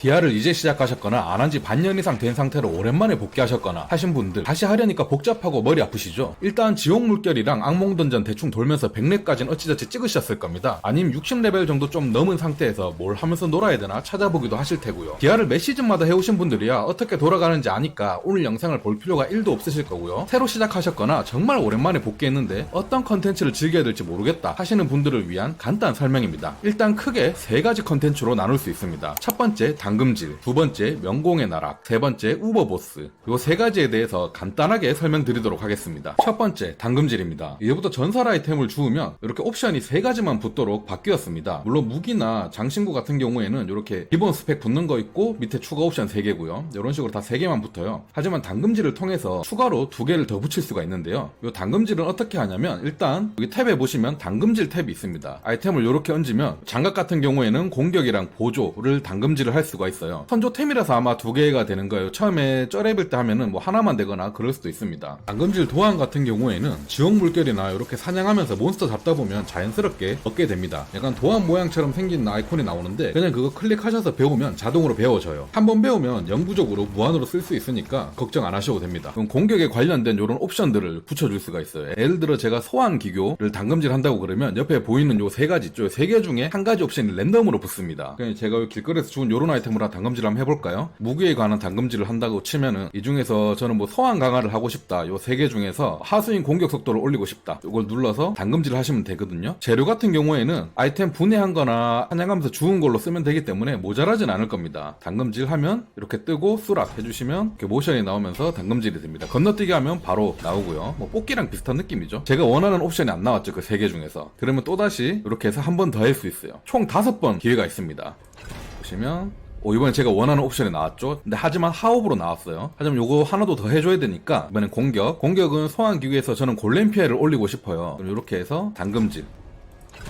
DR을 이제 시작하셨거나 안 한 지 반년 이상 된 상태로 오랜만에 복귀하셨거나 하신 분들, 다시 하려니까 복잡하고 머리 아프시죠? 일단 지옥 물결이랑 악몽 던전 대충 돌면서 100렙까지는 어찌저찌 찍으셨을 겁니다. 아님 60레벨 정도 좀 넘은 상태에서 뭘 하면서 놀아야 되나 찾아보기도 하실 테고요. DR을 매 시즌마다 해오신 분들이야 어떻게 돌아가는지 아니까 오늘 영상을 볼 필요가 1도 없으실 거고요. 새로 시작하셨거나 정말 오랜만에 복귀했는데 어떤 컨텐츠를 즐겨야 될지 모르겠다 하시는 분들을 위한 간단한 설명입니다. 일단 크게 3가지 컨텐츠로 나눌 수 있습니다. 첫 번째 당금질, 두 번째 명공의 나락, 세 번째 우버보스. 요 3가지에 대해서 간단하게 설명드리도록 하겠습니다. 첫 번째 당금질입니다. 이제부터 전설 아이템을 주우면 이렇게 옵션이 3가지만 붙도록 바뀌었습니다. 물론 무기나 장신구 같은 경우에는 이렇게 기본 스펙 붙는 거 있고 밑에 추가 옵션 3개고요. 이런 식으로 다 3개만 붙어요. 하지만 당금질을 통해서 추가로 2개를 더 붙일 수가 있는데요. 이 당금질은 어떻게 하냐면 일단 여기 탭에 보시면 당금질 탭이 있습니다. 아이템을 이렇게 얹으면 장갑 같은 경우에는 공격이랑 보조를 당금질을 할 수가 있어요. 선조템이라서 아마 2개가 되는 거예요. 처음에 쩌레빌 때 하면은 뭐 하나만 되거나 그럴 수도 있습니다. 당금질 도안 같은 경우에는 지옥 물결이나 이렇게 사냥하면서 몬스터 잡다 보면 자연스럽게 얻게 됩니다. 약간 도안 모양처럼 생긴 아이콘이 나오는데 그냥 그거 클릭하셔서 배우면 자동으로 배워져요. 한번 배우면 영구적으로 무한으로 쓸 수 있으니까 걱정 안 하셔도 됩니다. 그럼 공격에 관련된 이런 옵션들을 붙여줄 수가 있어요. 예를 들어 제가 소환 기교를 당금질 한다고 그러면 옆에 보이는 요 3가지 있죠. 3개 중에 한 가지 옵션이 랜덤으로 붙습니다. 그냥 제가 길거리에서 주운 요런 아이템으로 당금질 한번 해볼까요? 무기에 관한 당금질을 한다고 치면은 이 중에서 저는 뭐 소환 강화를 하고 싶다. 요 3개 중에서 하수인 공격 속도를 올리고 싶다. 요걸 눌러서 당금질을 하시면 되거든요. 재료 같은 경우에는 아이템 분해한 거나 사냥하면서 주운 걸로 쓰면 되기 때문에 모자라진 않을 겁니다. 당금질 하면 이렇게 뜨고 수락 해주시면 이렇게 모션이 나오면서 당금질이 됩니다. 건너뛰기 하면 바로 나오고요. 뭐 뽑기랑 비슷한 느낌이죠. 제가 원하는 옵션이 안 나왔죠. 그 3개 중에서. 그러면 또다시 이렇게 해서 한 번 더 할 수 있어요. 총 5번 기회가 있습니다. 보시면 이번에 제가 원하는 옵션이 나왔죠. 근데 하지만 하옵으로 나왔어요. 하지만 요거 하나도 더 해줘야 되니까 이번엔 공격은 소환 기구에서 저는 골렘 피해를 올리고 싶어요. 그럼 이렇게 해서 당금질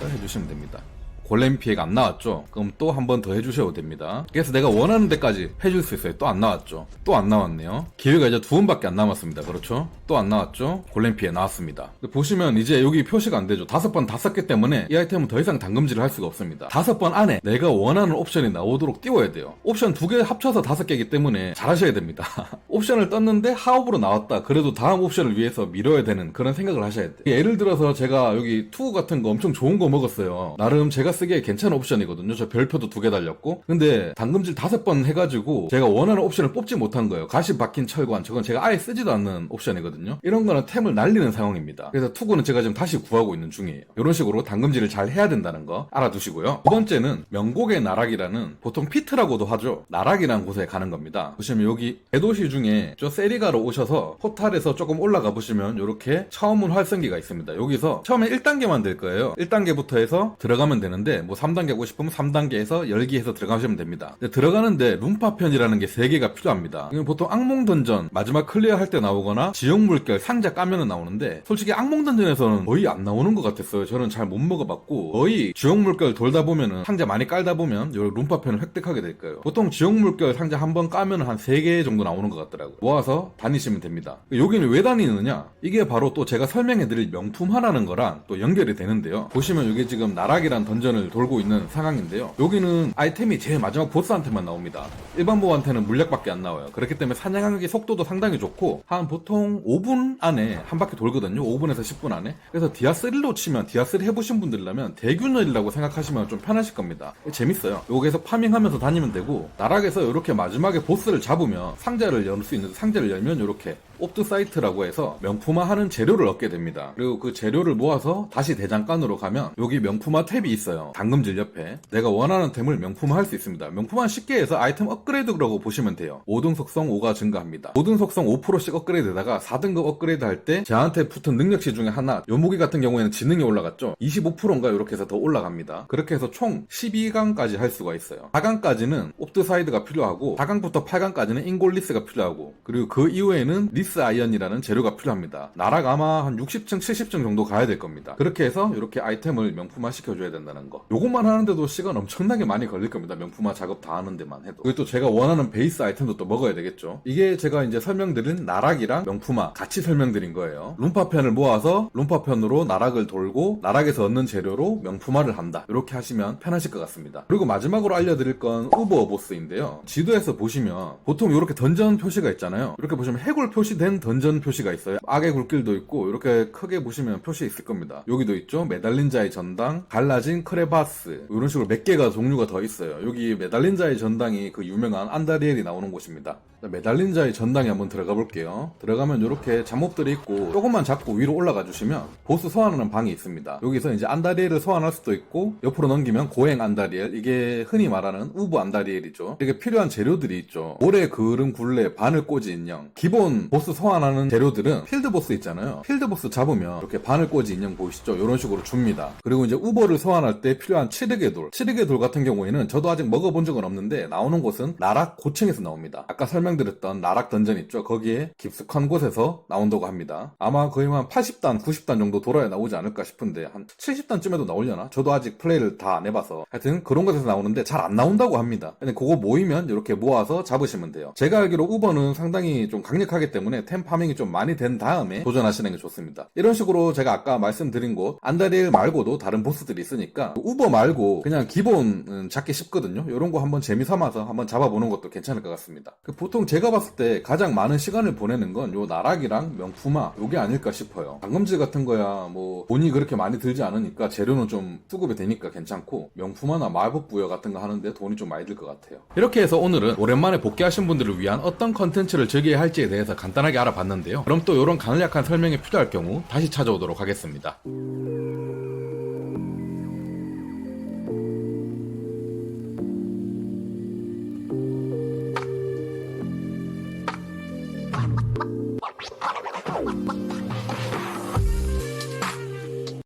해주시면 됩니다. 골렘 피해가 안 나왔죠? 그럼 또 한 번 더 해주셔도 됩니다. 그래서 내가 원하는 데까지 해줄 수 있어요. 또 안 나왔죠? 또 안 나왔네요. 기회가 이제 2번밖에 안 남았습니다. 그렇죠? 또 안 나왔죠? 골렘 피해 나왔습니다. 보시면 이제 여기 표시가 안 되죠. 5번 다 썼기 때문에 이 아이템은 더 이상 당금질을 할 수가 없습니다. 5번 안에 내가 원하는 옵션이 나오도록 띄워야 돼요. 옵션 2개 합쳐서 5개이기 때문에 잘하셔야 됩니다. 옵션을 떴는데 하옵으로 나왔다. 그래도 다음 옵션을 위해서 미뤄야 되는 그런 생각을 하셔야 돼요. 예를 들어서 제가 여기 투 같은 거 엄청 좋은 거 먹었어요. 나름 제가 쓰기에 괜찮은 옵션이거든요. 저 별표도 2개 달렸고. 근데 당금질 5번 해가지고 제가 원하는 옵션을 뽑지 못한 거예요. 가시 박힌 철관. 저건 제가 아예 쓰지도 않는 옵션이거든요. 이런 거는 템을 날리는 상황입니다. 그래서 투구는 제가 지금 다시 구하고 있는 중이에요. 이런 식으로 당금질을 잘 해야 된다는 거 알아두시고요. 두 번째는 명곡의 나락이라는, 보통 피트라고도 하죠. 나락이라는 곳에 가는 겁니다. 보시면 여기 대도시 중에 저 세리가로 오셔서 포탈에서 조금 올라가 보시면 이렇게 차원문 활성기가 있습니다. 여기서 처음에 1단계만 될 거예요. 1단계부터 해서 들어가면 되는데 뭐 3단계 하고 싶으면 3단계에서 열기해서 들어가시면 됩니다. 들어가는데 룸파편이라는 게 3개가 필요합니다. 이건 보통 악몽 던전 마지막 클리어 할 때 나오거나 지옥 물결 상자 까면은 나오는데, 솔직히 악몽 던전에서는 거의 안 나오는 것 같았어요. 저는 잘 못 먹어봤고, 거의 지옥 물결 돌다 보면은 상자 많이 깔다 보면 요 룸파편을 획득하게 될 거예요. 보통 지옥 물결 상자 한 번 까면 한 3개 정도 나오는 것 같더라고요. 모아서 다니시면 됩니다. 여기는 왜 다니느냐? 이게 바로 또 제가 설명해드릴 명품 하라는 거랑 또 연결이 되는데요. 보시면 이게 지금 나락이란 던전을 돌고 있는 상황인데요. 여기는 아이템이 제일 마지막 보스한테만 나옵니다. 일반 보한테는 물약밖에 안 나와요. 그렇기 때문에 사냥하기 속도도 상당히 좋고 한 보통 5분 안에 한 바퀴 돌거든요. 5분에서 10분 안에. 그래서 디아3로 치면, 디아3 해보신 분들이라면 대균열이라고 생각하시면 좀 편하실 겁니다. 재밌어요. 여기서 파밍하면서 다니면 되고, 나락에서 이렇게 마지막에 보스를 잡으면 상자를 열 수 있는데, 상자를 열면 이렇게 옵트 사이트라고 해서 명품화하는 재료를 얻게 됩니다. 그리고 그 재료를 모아서 다시 대장간으로 가면 여기 명품화 탭이 있어요. 당금질 옆에 내가 원하는 템을 명품화할 수 있습니다. 명품화 쉽게 해서 아이템 업그레이드라고 보시면 돼요. 5등 속성 5가 증가합니다. 5등 속성 5%씩 업그레이드에다가 4등급 업그레이드 할 때 저한테 붙은 능력치 중에 하나, 요 무기 같은 경우에는 지능이 올라갔죠. 25%인가 이렇게 해서 더 올라갑니다. 그렇게 해서 총 12강까지 할 수가 있어요. 4강까지는 옵트 사이드가 필요하고 4강부터 8강까지는 인골리스가 필요하고, 그리고 그 이후에는 리스 아이언이라는 재료가 필요합니다. 나락 아마 한 60층 70층 정도 가야 될 겁니다. 그렇게 해서 이렇게 아이템을 명품화 시켜줘야 된다는 거. 거. 요것만 하는데도 시간 엄청나게 많이 걸릴 겁니다. 명품화 작업 다 하는 데만 해도. 그리고 또 제가 원하는 베이스 아이템도 또 먹어야 되겠죠. 이게 제가 이제 설명드린 나락이랑 명품화 같이 설명드린 거예요. 룸파편을 모아서 룸파편으로 나락을 돌고 나락에서 얻는 재료로 명품화를 한다. 이렇게 하시면 편하실 것 같습니다. 그리고 마지막으로 알려드릴 건 우버 보스인데요. 지도에서 보시면 보통 이렇게 던전 표시가 있잖아요. 이렇게 보시면 해골 표시된 던전 표시가 있어요. 악의 굴길도 있고 이렇게 크게 보시면 표시 있을 겁니다. 여기도 있죠. 매달린 자의 전당, 갈라진 크레바스 이런 식으로 몇 개가 종류가 더 있어요. 여기 매달린 자의 전당이 그 유명한 안다리엘이 나오는 곳입니다. 매달린 자의 전당에 한번 들어가 볼게요. 들어가면 이렇게 잡몹들이 있고 조금만 잡고 위로 올라가 주시면 보스 소환하는 방이 있습니다. 여기서 이제 안다리엘을 소환할 수도 있고 옆으로 넘기면 고행 안다리엘, 이게 흔히 말하는 우브 안다리엘이죠. 이게 필요한 재료들이 있죠. 모래, 그을음, 굴레, 바늘꽂이 인형. 기본 보스 소환하는 재료들은 필드보스 있잖아요. 필드보스 잡으면 이렇게 바늘꽂이 인형 보이시죠? 이런 식으로 줍니다. 그리고 이제 우버를 소환할 때 필요한 칠흑의 돌. 칠흑의 돌 같은 경우에는 저도 아직 먹어본 적은 없는데 나오는 곳은 나락 고층에서 나옵니다. 아까 설명드렸던 나락 던전 있죠? 거기에 깊숙한 곳에서 나온다고 합니다. 아마 거의 한 80단, 90단 정도 돌아야 나오지 않을까 싶은데 한 70단쯤에도 나오려나? 저도 아직 플레이를 다 안 해봐서 하여튼 그런 곳에서 나오는데 잘 안 나온다고 합니다. 근데 그거 모이면 이렇게 모아서 잡으시면 돼요. 제가 알기로 우버는 상당히 좀 강력하기 때문에 템 파밍이 좀 많이 된 다음에 도전하시는 게 좋습니다. 이런 식으로 제가 아까 말씀드린 곳 안다리엘 말고도 다른 보스들이 있으니까 우버 말고 그냥 기본 잡기 쉽거든요. 이런 거 한번 재미삼아서 한번 잡아보는 것도 괜찮을 것 같습니다. 보통 제가 봤을 때 가장 많은 시간을 보내는 건 요 나락이랑 명품화 요게 아닐까 싶어요. 당금질 같은 거야 뭐 돈이 그렇게 많이 들지 않으니까 재료는 좀 수급이 되니까 괜찮고 명품화나 마법 부여 같은 거 하는데 돈이 좀 많이 들 것 같아요. 이렇게 해서 오늘은 오랜만에 복귀하신 분들을 위한 어떤 컨텐츠를 즐겨야 할지에 대해서 간단하게 알아봤는데요. 그럼 또 이런 간략한 설명이 필요할 경우 다시 찾아오도록 하겠습니다.